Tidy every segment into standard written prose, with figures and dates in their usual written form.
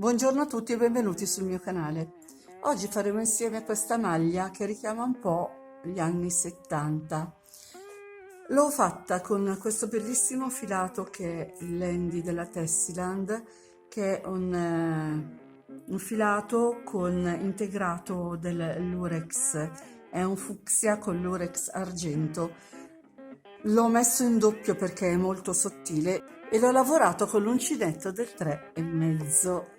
Buongiorno a tutti e benvenuti sul mio canale. Oggi faremo insieme questa maglia che richiama un po' gli anni 70. L'ho fatta con questo bellissimo filato che è l'Handy della Tessiland, che è un filato con integrato del lurex, è un fucsia con lurex argento. L'ho messo in doppio perché è molto sottile e l'ho lavorato con l'uncinetto del 3,5.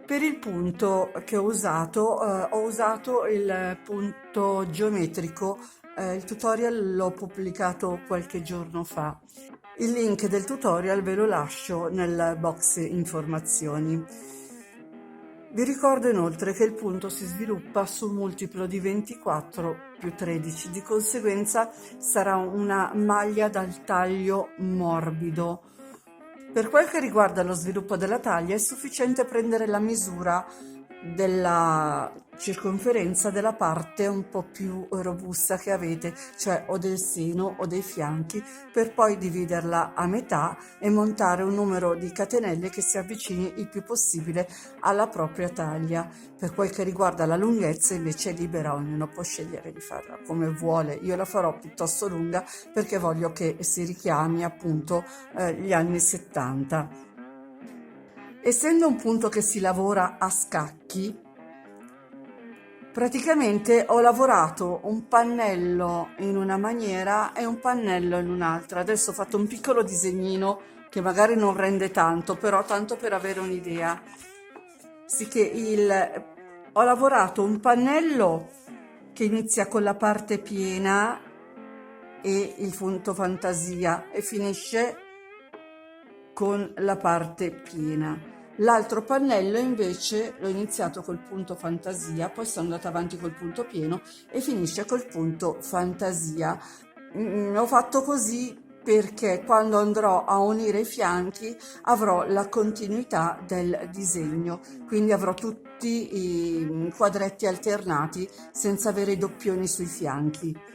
Per il punto che ho usato il punto geometrico, il tutorial l'ho pubblicato qualche giorno fa. Il link del tutorial ve lo lascio nel box informazioni. Vi ricordo inoltre che il punto si sviluppa su un multiplo di 24 più 13, di conseguenza sarà una maglia dal taglio morbido. Per quel che riguarda lo sviluppo della taglia è sufficiente prendere la misura della circonferenza della parte un po' più robusta che avete, cioè o del seno o dei fianchi, per poi dividerla a metà e montare un numero di catenelle che si avvicini il più possibile alla propria taglia. Per quel che riguarda la lunghezza invece è libera, ognuno può scegliere di farla come vuole. Io la farò piuttosto lunga perché voglio che si richiami appunto gli anni 70. Essendo un punto che si lavora a scacchi, praticamente ho lavorato un pannello in una maniera e un pannello in un'altra. Adesso ho fatto un piccolo disegnino che magari non rende tanto, però tanto per avere un'idea. Ho lavorato un pannello che inizia con la parte piena e il punto fantasia e finisce con la parte piena. L'altro pannello invece l'ho iniziato col punto fantasia, poi sono andata avanti col punto pieno e finisce col punto fantasia. Ho fatto così perché quando andrò a unire i fianchi avrò la continuità del disegno, quindi avrò tutti i quadretti alternati senza avere i doppioni sui fianchi.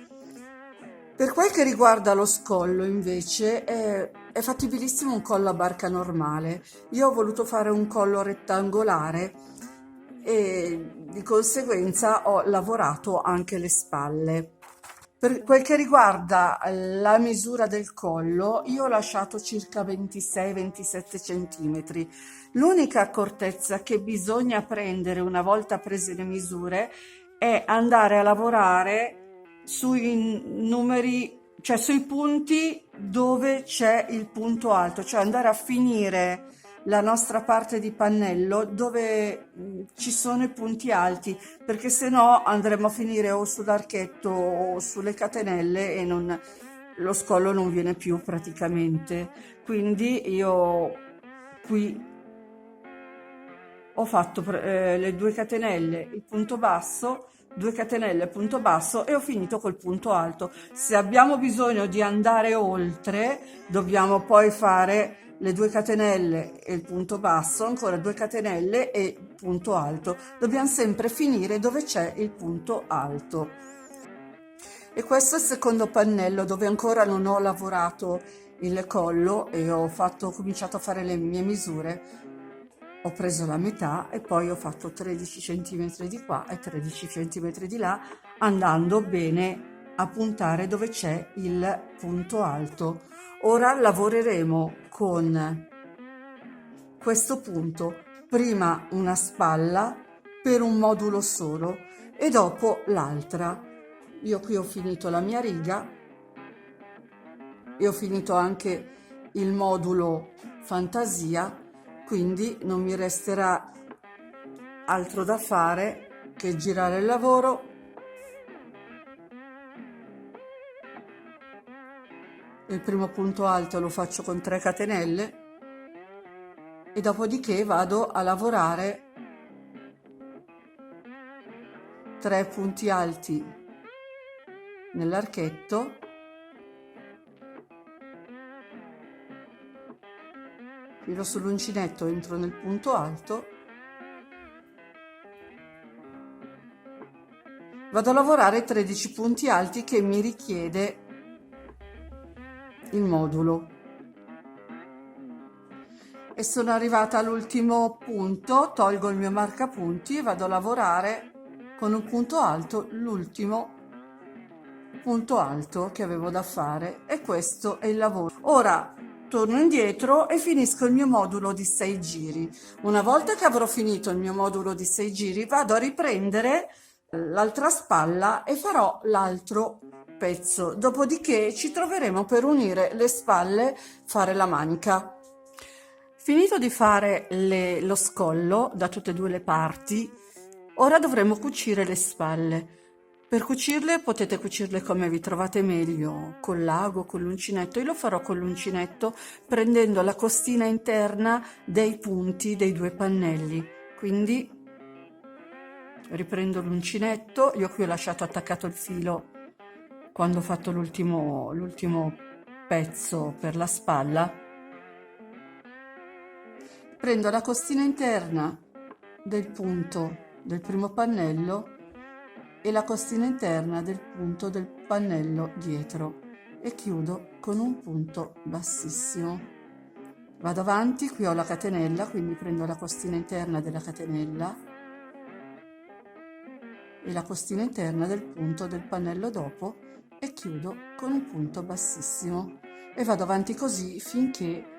Per quel che riguarda lo scollo invece è fattibilissimo un collo a barca normale. Io ho voluto fare un collo rettangolare e di conseguenza ho lavorato anche le spalle. Per quel che riguarda la misura del collo, io ho lasciato circa 26-27 centimetri. L'unica accortezza che bisogna prendere una volta prese le misure è andare a lavorare sui numeri, cioè sui punti dove c'è il punto alto, cioè andare a finire la nostra parte di pannello dove ci sono i punti alti, perché se no andremo a finire o sull'archetto o sulle catenelle e lo scollo non viene più praticamente. Quindi io qui ho fatto le 2 catenelle, il punto basso, 2 catenelle, punto basso e ho finito col punto alto. Se abbiamo bisogno di andare oltre, dobbiamo poi fare le 2 catenelle e il punto basso, ancora 2 catenelle e punto alto. Dobbiamo sempre finire dove c'è il punto alto. E questo è il secondo pannello dove ancora non ho lavorato il collo e ho cominciato a fare le mie misure. Ho preso la metà e poi ho fatto 13 cm di qua e 13 cm di là, andando bene a puntare dove c'è il punto alto. Ora lavoreremo con questo punto, prima una spalla per un modulo solo e dopo l'altra. Io qui ho finito la mia riga e ho finito anche il modulo fantasia, quindi non mi resterà altro da fare che girare il lavoro, il primo punto alto lo faccio con 3 catenelle e dopodiché vado a lavorare 3 punti alti nell'archetto, filo sull'uncinetto, entro nel punto alto, vado a lavorare 13 punti alti che mi richiede il modulo. e sono arrivata all'ultimo punto, tolgo il mio marcapunti e vado a lavorare con un punto alto, l'ultimo punto alto che avevo da fare, e questo è il lavoro. Ora torno indietro e finisco il mio modulo di 6 giri. Una volta che avrò finito il mio modulo di 6 giri, vado a riprendere l'altra spalla e farò l'altro pezzo, dopodiché ci troveremo per unire le spalle, fare la manica. Finito di fare lo scollo da tutte e due le parti, ora dovremo cucire le spalle. Per cucirle potete cucirle come vi trovate meglio, col l'ago, con l'uncinetto. Io lo farò con l'uncinetto prendendo la costina interna dei punti dei due pannelli. Quindi riprendo l'uncinetto, io qui ho lasciato attaccato il filo quando ho fatto l'ultimo pezzo per la spalla. Prendo la costina interna del punto del primo pannello e la costina interna del punto del pannello dietro e chiudo con un punto bassissimo. Vado avanti, qui ho la catenella, quindi prendo la costina interna della catenella e la costina interna del punto del pannello dopo e chiudo con un punto bassissimo e vado avanti così finché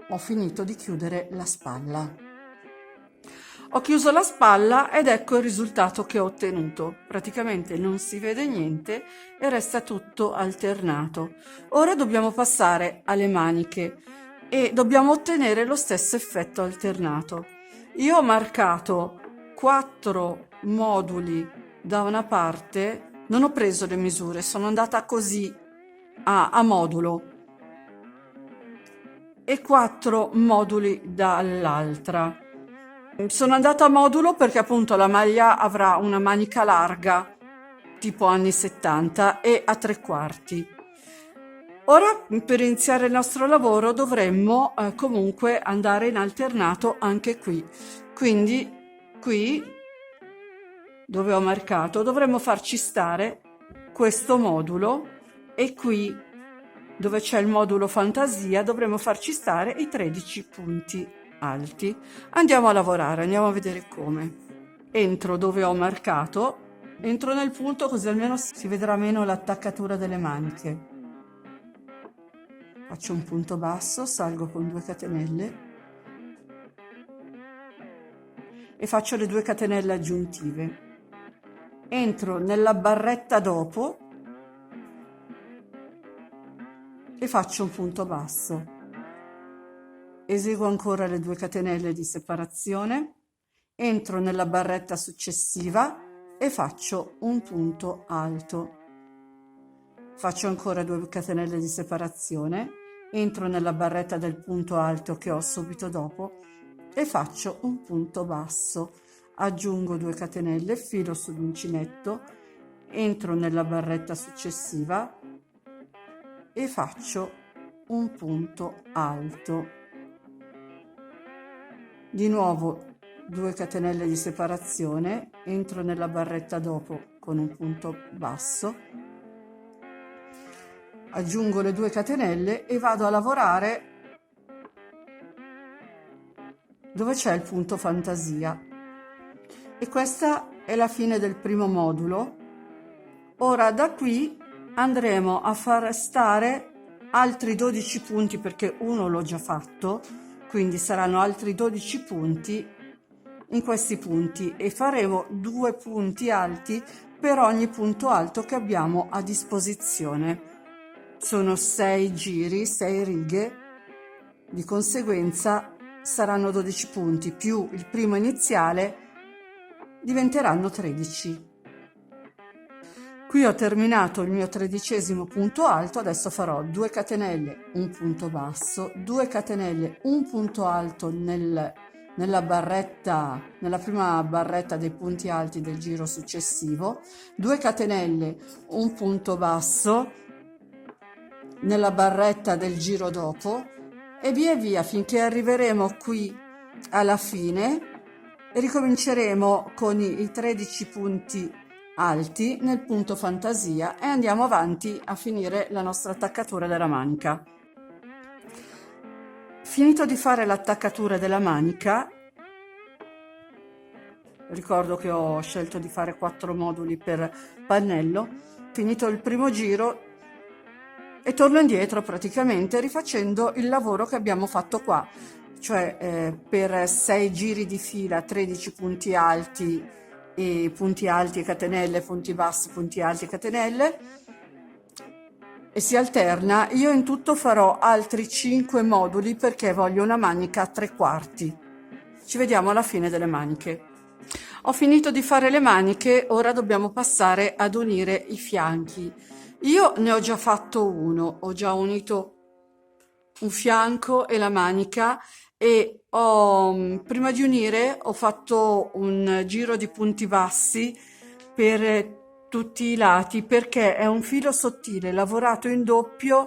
ho finito di chiudere la spalla. Ho chiuso la spalla ed ecco il risultato che ho ottenuto. Praticamente non si vede niente e resta tutto alternato. Ora dobbiamo passare alle maniche e dobbiamo ottenere lo stesso effetto alternato. Io ho marcato 4 moduli da una parte, non ho preso le misure, sono andata così a modulo, e 4 moduli dall'altra. Sono andata a modulo perché appunto la maglia avrà una manica larga tipo anni 70 e a 3/4. Ora per iniziare il nostro lavoro dovremmo comunque andare in alternato anche qui, quindi qui dove ho marcato dovremmo farci stare questo modulo e qui dove c'è il modulo fantasia dovremo farci stare i 13 punti alti. Andiamo a lavorare, andiamo a vedere come. Entro dove ho marcato, entro nel punto così almeno si vedrà meno l'attaccatura delle maniche. Faccio un punto basso, salgo con 2 catenelle e faccio le 2 catenelle aggiuntive. Entro nella barretta dopo e faccio un punto basso, eseguo ancora le 2 catenelle di separazione, entro nella barretta successiva e faccio un punto alto, faccio ancora 2 catenelle di separazione, entro nella barretta del punto alto che ho subito dopo e faccio un punto basso, aggiungo 2 catenelle, filo sull'uncinetto, entro nella barretta successiva e faccio un punto alto. Di nuovo 2 catenelle di separazione, entro nella barretta dopo con un punto basso, aggiungo le 2 catenelle e vado a lavorare dove c'è il punto fantasia. E questa è la fine del primo modulo. Ora da qui andremo a far stare altri 12 punti perché uno l'ho già fatto, quindi saranno altri 12 punti in questi punti e faremo 2 punti alti per ogni punto alto che abbiamo a disposizione. Sono 6 giri, 6 righe, di conseguenza saranno 12 punti più il primo iniziale, diventeranno 13. Qui ho terminato il mio 13° punto alto, adesso farò 2 catenelle, un punto basso, 2 catenelle, un punto alto nella barretta, nella prima barretta dei punti alti del giro successivo, 2 catenelle, un punto basso nella barretta del giro dopo e via finché arriveremo qui alla fine e ricominceremo con i 13 punti alti nel punto fantasia e andiamo avanti a finire la nostra attaccatura della manica. Finito di fare l'attaccatura della manica, ricordo che ho scelto di fare 4 moduli per pannello, finito il primo giro e torno indietro praticamente rifacendo il lavoro che abbiamo fatto qua, cioè per 6 giri di fila 13 punti alti e catenelle, punti bassi, punti alti e catenelle, e si alterna. Io in tutto farò altri 5 moduli perché voglio una manica a 3/4. Ci vediamo alla fine delle maniche. Ho finito di fare le maniche, ora dobbiamo passare ad unire i fianchi. Io ne ho già fatto uno, ho già unito un fianco e la manica e prima di unire ho fatto un giro di punti bassi per tutti i lati perché è un filo sottile lavorato in doppio.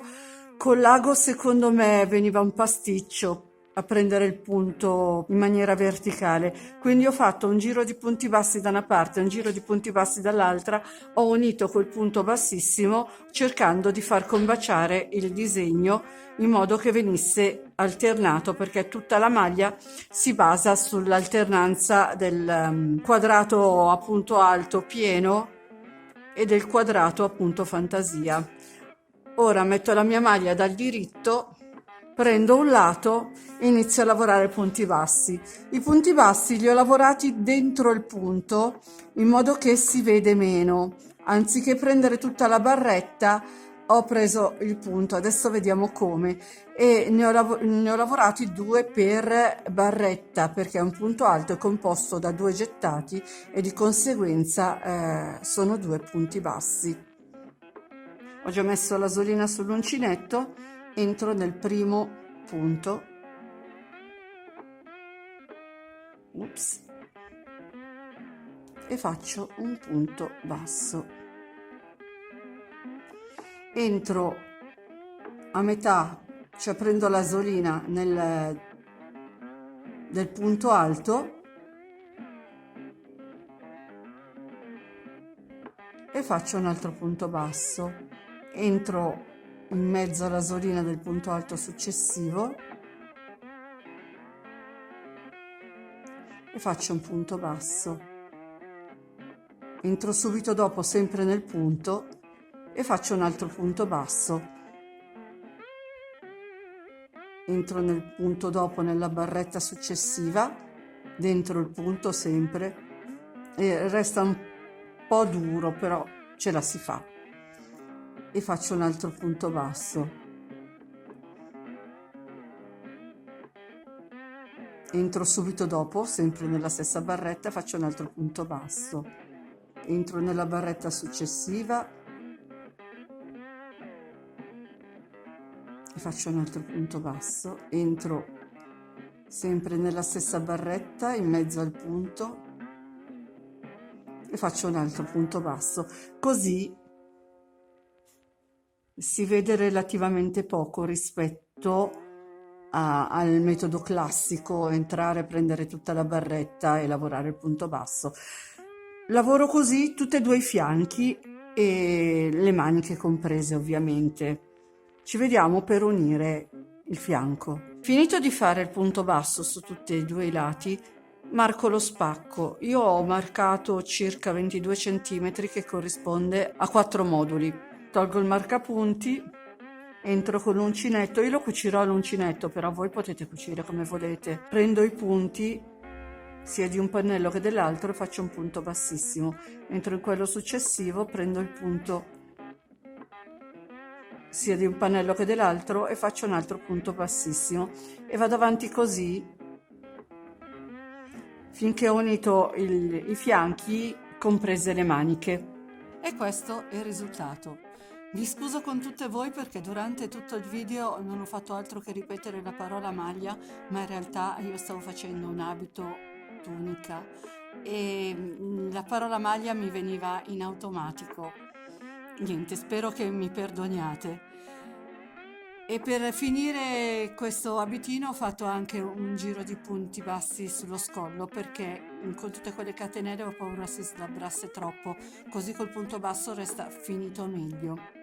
Con l'ago secondo me veniva un pasticcio a prendere il punto in maniera verticale, quindi ho fatto un giro di punti bassi da una parte, un giro di punti bassi dall'altra, ho unito quel punto bassissimo cercando di far combaciare il disegno in modo che venisse alternato, perché tutta la maglia si basa sull'alternanza del quadrato a punto alto pieno e del quadrato a punto fantasia. Ora metto la mia maglia dal diritto, prendo un lato e inizio a lavorare punti bassi. I punti bassi li ho lavorati dentro il punto in modo che si vede meno. Anziché prendere tutta la barretta, ho preso il punto, adesso vediamo come, e ne ho lavorati 2 per barretta perché un punto alto è composto da 2 gettati e di conseguenza sono 2 punti bassi. Ho già messo l'asolina sull'uncinetto, entro nel primo punto, e faccio un punto basso. Entro a metà, cioè prendo l'asolina del punto alto e faccio un altro punto basso. Entro in mezzo all'asolina del punto alto successivo e faccio un punto basso. Entro subito dopo sempre nel punto e faccio un altro punto basso. Entro nel punto dopo nella barretta successiva, dentro il punto sempre, e resta un po' duro, però ce la si fa. E faccio un altro punto basso. Entro subito dopo, sempre nella stessa barretta, faccio un altro punto basso. Entro nella barretta successiva e faccio un altro punto basso. Entro sempre nella stessa barretta, in mezzo al punto, e faccio un altro punto basso. Così si vede relativamente poco rispetto al metodo classico, entrare, prendere tutta la barretta e lavorare il punto basso. Lavoro così tutti e 2 i fianchi e le maniche comprese, ovviamente. Ci vediamo per unire il fianco. Finito di fare il punto basso su tutti e 2 i lati, marco lo spacco. Io ho marcato circa 22 cm che corrisponde a 4 moduli. Tolgo il marcapunti, entro con l'uncinetto, io lo cucirò all'uncinetto, però voi potete cucire come volete. Prendo i punti sia di un pannello che dell'altro e faccio un punto bassissimo. Entro in quello successivo, prendo il punto sia di un pannello che dell'altro e faccio un altro punto bassissimo e vado avanti così finché ho unito i fianchi, comprese le maniche. E questo è il risultato. Vi scuso con tutte voi perché durante tutto il video non ho fatto altro che ripetere la parola maglia, ma in realtà io stavo facendo un abito tunica e la parola maglia mi veniva in automatico. Niente, spero che mi perdoniate. E per finire questo abitino ho fatto anche un giro di punti bassi sullo scollo perché con tutte quelle catenelle ho paura si slabbrasse troppo, così col punto basso resta finito meglio.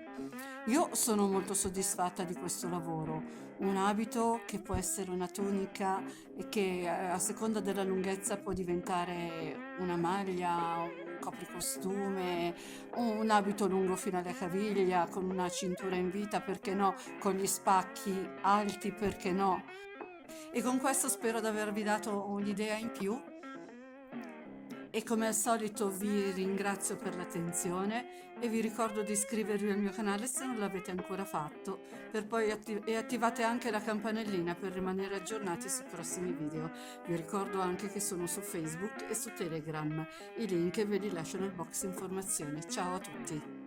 Io sono molto soddisfatta di questo lavoro, un abito che può essere una tunica e che a seconda della lunghezza può diventare una maglia, un copricostume, un abito lungo fino alla caviglia, con una cintura in vita, perché no, con gli spacchi alti, perché no. E con questo spero di avervi dato un'idea in più e come al solito vi ringrazio per l'attenzione e vi ricordo di iscrivervi al mio canale se non l'avete ancora fatto, per poi e attivate anche la campanellina per rimanere aggiornati sui prossimi video. Vi ricordo anche che sono su Facebook e su Telegram. I link ve li lascio nel box informazioni. Ciao a tutti!